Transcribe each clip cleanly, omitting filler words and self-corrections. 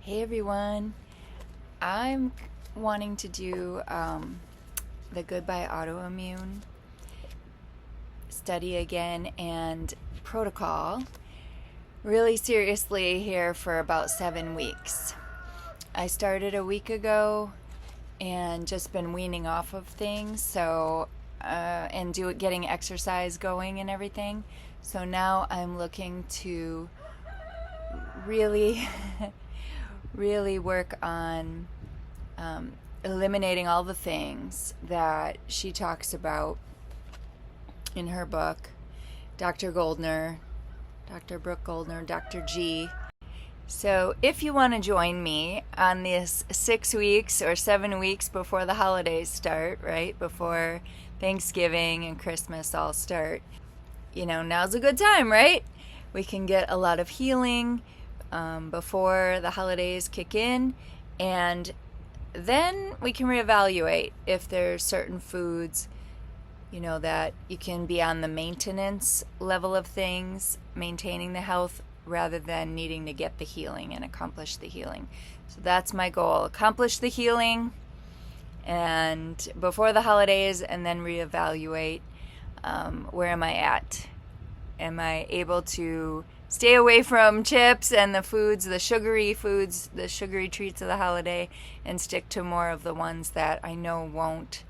Hey everyone, I'm wanting to do the Goodbye Autoimmune study again and protocol really seriously here for about 7 weeks. I started a week ago and just been weaning off of things, so and getting exercise going and everything. So now I'm looking to really really work on eliminating all the things that she talks about in her book, Dr. Goldner, Dr. Brooke Goldner, Dr. G. So if you want to join me on this 6 weeks or 7 weeks before the holidays start, right, before Thanksgiving and Christmas all start, now's a good time, right? We can get a lot of healing before the holidays kick in, and then we can reevaluate if there's certain foods that you can be on the maintenance level of things, maintaining the health rather than needing to get the healing and accomplish the healing. So that's my goal, accomplish the healing and before the holidays, and then reevaluate where am I at. Am I able to stay away from chips and the sugary foods, the sugary treats of the holiday, and stick to more of the ones that I know won't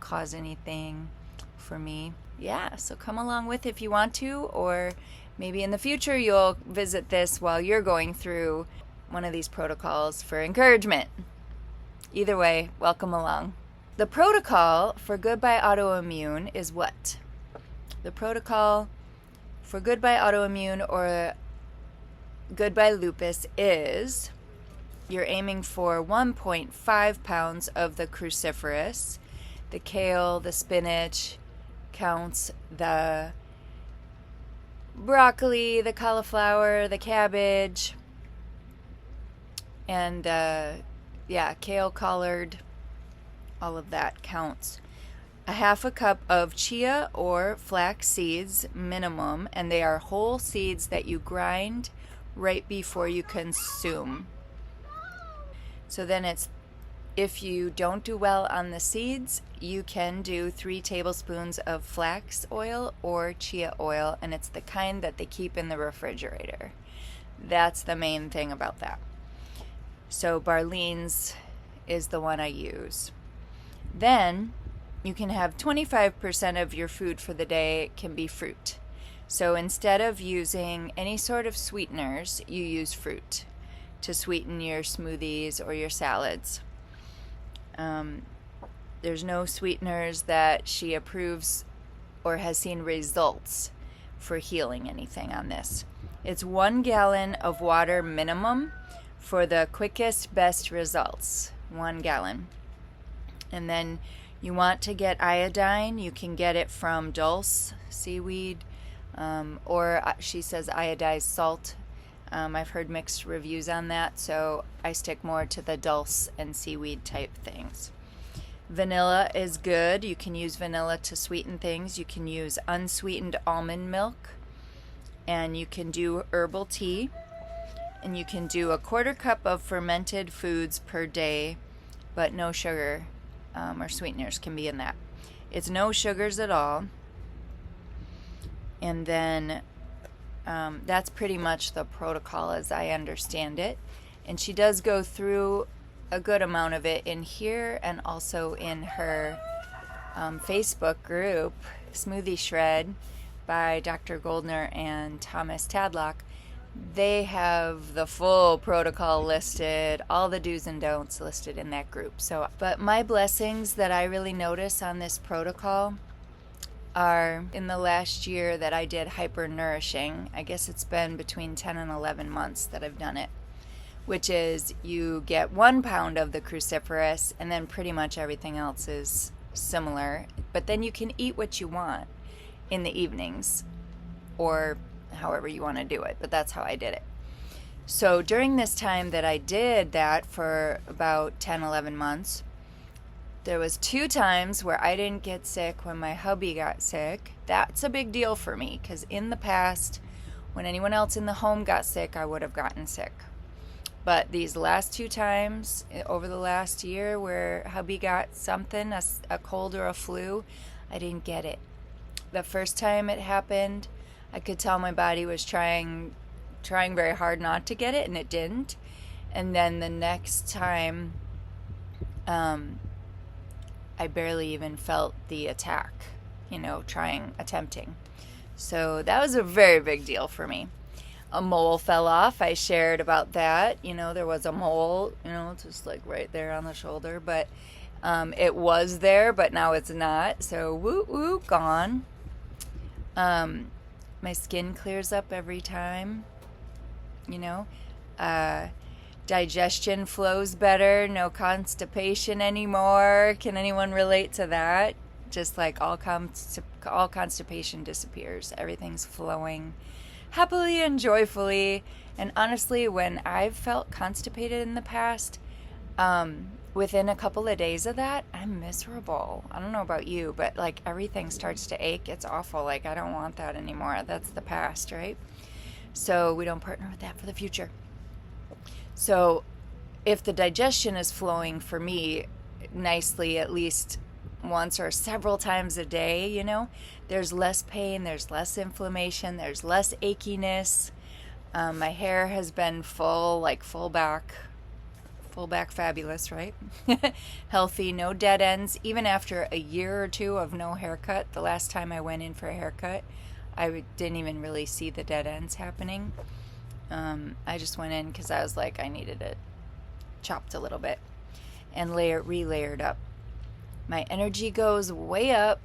cause anything for me? Yeah, so come along with if you want to, or maybe in the future you'll visit this while you're going through one of these protocols for encouragement. Either way, welcome along. The protocol for Goodbye Autoimmune is what? The protocol for Goodbye Autoimmune or Goodbye Lupus is you're aiming for 1.5 pounds of the cruciferous, the kale, the spinach, counts the broccoli, the cauliflower, the cabbage, and kale, collard, all of that counts. A half a cup of chia or flax seeds minimum, and they are whole seeds that you grind right before you consume. So then if you don't do well on the seeds, you can do 3 tablespoons of flax oil or chia oil, and it's the kind that they keep in the refrigerator. That's the main thing about that. So Barlean's is the one I use. Then you can have 25% of your food for the day can be fruit. So instead of using any sort of sweeteners, you use fruit to sweeten your smoothies or your salads. There's no sweeteners that she approves or has seen results for healing anything on this. It's 1 gallon of water minimum for the quickest, best results. 1 gallon. And then you want to get iodine, you can get it from dulse seaweed, or she says iodized salt. I've heard mixed reviews on that, so I stick more to the dulse and seaweed type things. Vanilla is good. You can use vanilla to sweeten things. You can use unsweetened almond milk, and you can do herbal tea, and you can do a 1/4 cup of fermented foods per day, but no sugar or sweeteners can be in that. It's no sugars at all. And then that's pretty much the protocol as I understand it. And she does go through a good amount of it in here and also in her Facebook group, Smoothie Shred by Dr. Goldner and Thomas Tadlock. They have the full protocol listed, all the do's and don'ts listed in that group. But my blessings that I really notice on this protocol are in the last year that I did hyper nourishing. I guess it's been between 10 and 11 months that I've done it, which is you get 1 pound of the cruciferous and then pretty much everything else is similar. But then you can eat what you want in the evenings or however you want to do it, but that's how I did it. So during this time that I did that for about 10, 11 months, there was 2 times where I didn't get sick when my hubby got sick. That's a big deal for me because in the past, when anyone else in the home got sick, I would have gotten sick. But these last 2 times over the last year where hubby got something, a cold or a flu, I didn't get it. The first time it happened, I could tell my body was trying very hard not to get it, and it didn't. And then the next time, I barely even felt the attack, attempting. So that was a very big deal for me. A mole fell off. I shared about that. There was a mole, just like right there on the shoulder, but it was there, but now it's not. So woo, gone. My skin clears up every time, digestion flows better, no constipation anymore. Can anyone relate to that? Just like all constipation disappears. Everything's flowing happily and joyfully. And honestly, when I've felt constipated in the past, within a couple of days of that, I'm miserable. I don't know about you, but like everything starts to ache. It's awful. Like I don't want that anymore. That's the past, right? So we don't partner with that for the future. So if the digestion is flowing for me nicely at least once or several times a day, there's less pain, there's less inflammation, there's less achiness. My hair has been full back fabulous, right? Healthy, no dead ends. Even after a year or 2 of no haircut, the last time I went in for a haircut, I didn't even really see the dead ends happening. I just went in because I was like, I needed it chopped a little bit and re-layered up. My energy goes way up.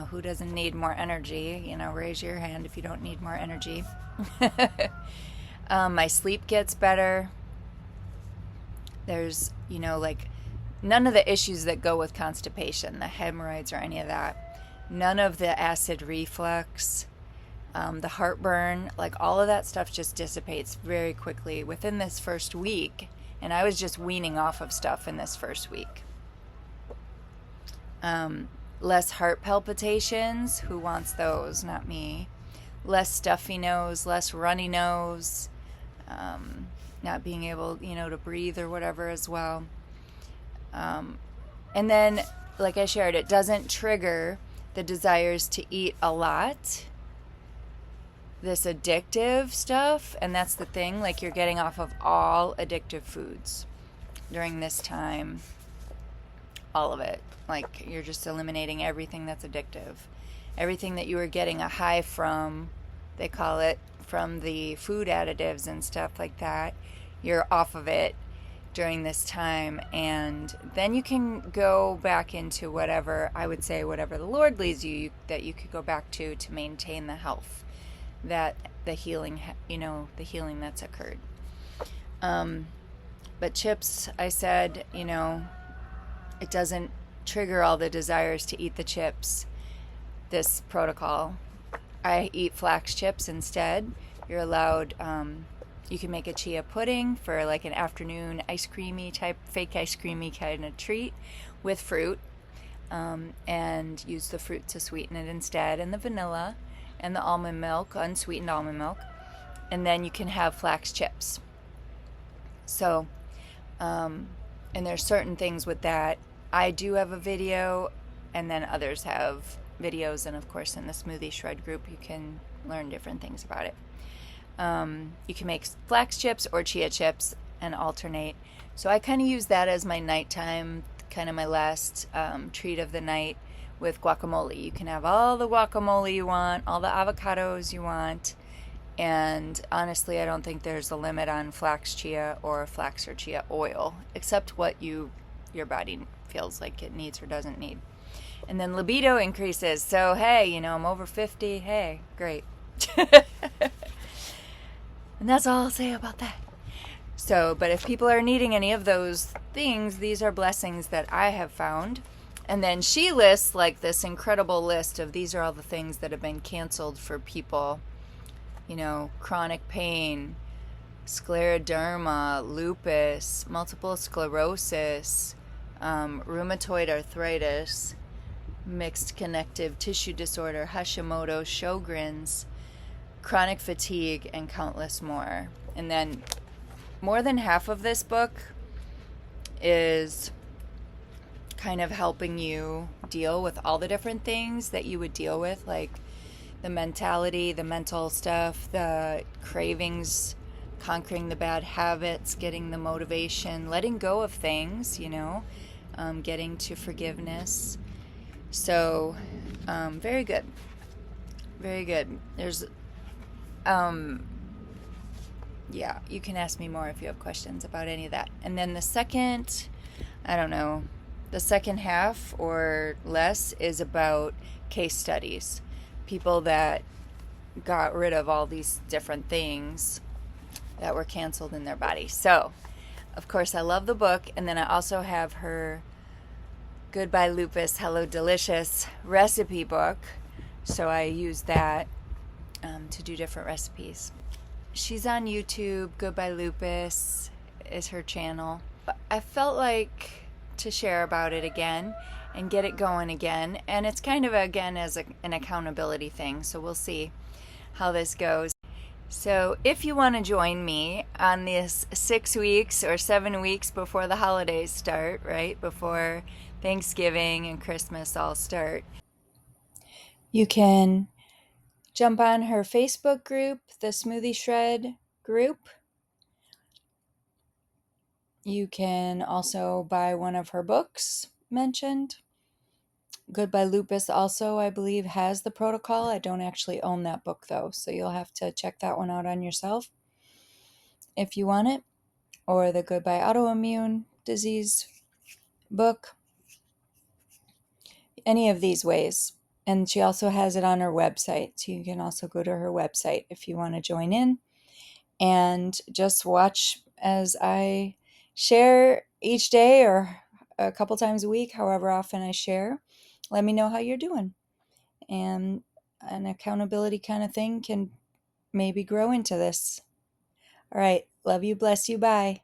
Who doesn't need more energy? Raise your hand if you don't need more energy. My sleep gets better. There's, none of the issues that go with constipation, the hemorrhoids or any of that. None of the acid reflux, the heartburn, like all of that stuff just dissipates very quickly within this first week. And I was just weaning off of stuff in this first week. Less heart palpitations. Who wants those? Not me. Less stuffy nose, less runny nose, not being able, to breathe or whatever as well. And then, like I shared, it doesn't trigger the desires to eat a lot, this addictive stuff. And that's the thing, like you're getting off of all addictive foods during this time. All of it. Like you're just eliminating everything that's addictive. Everything that you were getting a high from, they call it, from the food additives and stuff like that, you're off of it during this time. And then you can go back into whatever the Lord leads you, that you could go back to maintain the health, that the healing, the healing that's occurred. But chips, I said, it doesn't trigger all the desires to eat the chips, this protocol. I eat flax chips instead. You're allowed, you can make a chia pudding for like an afternoon fake ice creamy kind of treat with fruit, and use the fruit to sweeten it instead, and the vanilla and the almond milk, unsweetened almond milk, and then you can have flax chips. So, and there's certain things with that. I do have a video, and then others have videos, and of course in the Smoothie Shred group you can learn different things about it. You can make flax chips or chia chips and alternate. So I kind of use that as my nighttime, kind of my last treat of the night with guacamole. You can have all the guacamole you want, all the avocados you want, and honestly I don't think there's a limit on flax chia or flax or chia oil, except what your body feels like it needs or doesn't need. And then libido increases. So hey, I'm over 50. Hey, great. And that's all I'll say about that. So, but if people are needing any of those things, these are blessings that I have found. And then she lists like this incredible list of these are all the things that have been canceled for people. Chronic pain, scleroderma, lupus, multiple sclerosis, rheumatoid arthritis, mixed connective tissue disorder, Hashimoto, Sjogren's, chronic fatigue, and countless more. And then more than half of this book is kind of helping you deal with all the different things that you would deal with, like the mentality, the mental stuff, the cravings, conquering the bad habits, getting the motivation, letting go of things, getting to forgiveness. So, very good. Very good. There's, yeah, you can ask me more if you have questions about any of that. And then the second half or less is about case studies. People that got rid of all these different things that were canceled in their body. So, of course, I love the book. And then I also have her Goodbye Lupus, Hello Delicious recipe book. So I use that to do different recipes. She's on YouTube. Goodbye Lupus is her channel. I felt like to share about it again and get it going again. And it's kind of, again, as an accountability thing. So we'll see how this goes. So if you want to join me on this 6 weeks or 7 weeks before the holidays start, right, before Thanksgiving and Christmas all start, you can jump on her Facebook group, the Smoothie Shred group. You can also buy one of her books mentioned. Goodbye Lupus also, I believe, has the protocol. I don't actually own that book, though, so you'll have to check that one out on yourself if you want it. Or the Goodbye Autoimmune disease book. Any of these ways. And she also has it on her website, so you can also go to her website if you want to join in. And just watch as I share each day or a couple times a week, however often I share. Let me know how you're doing. And an accountability kind of thing can maybe grow into this. All right. Love you. Bless you. Bye.